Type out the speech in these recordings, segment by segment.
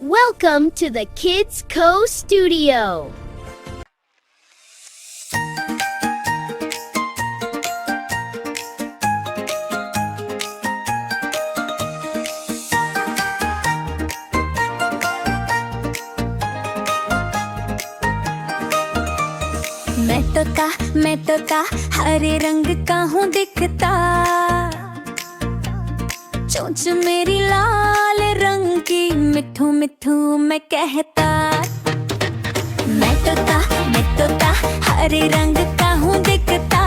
Welcome to the Kids Co Studio. मैं तोता हरे रंग का हूँ दिखता, चोंच मेरी लाल रंग की, मिठू मिठू मैं कहता। मैं तोता हरे रंग का हूँ दिखता,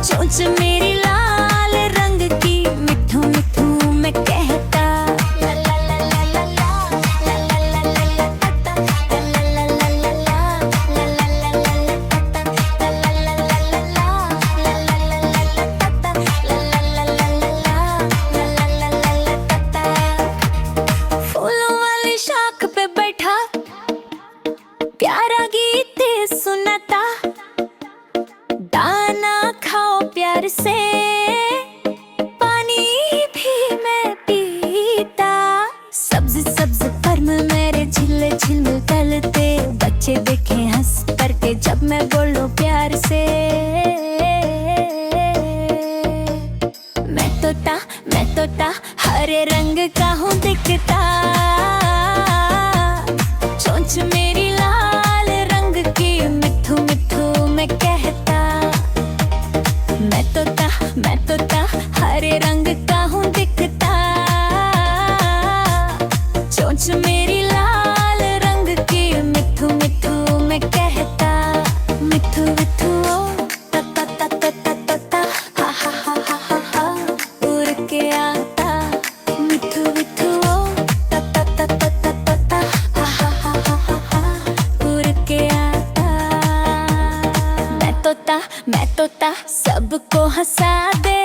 चोंच मेरी लाल रंग की, मिठू मिठू मैं कहता। प्यारा गीत सुनाता, दाना खाओ प्यार से, पानी भी मैं पीता। सब्ज सब्ज फर्म मेरे झिल झिल तलते, बच्चे देखे हंस करके जब मैं बोलूं प्यार से। मैं तोता हरे रंग का हूँ दिखता, चोंच मेरी लाल रंग की, मिठू मिठू मैं कहता। मैं तोता हरे रंग का हूँ दिखता, चोंच मेरी लाल रंग की, मिठू मिठू मैं कहता। मिठू मिठू ओ ता ता ता ता ता ता ता, हा हा हा हा हा हा, उड़ के आता। मिठू मिठू ओ ता ता ता ता ता ता ता, हा हा हा हा हा हा, उड़ के आता। मैं तोता सबको हंसा दे,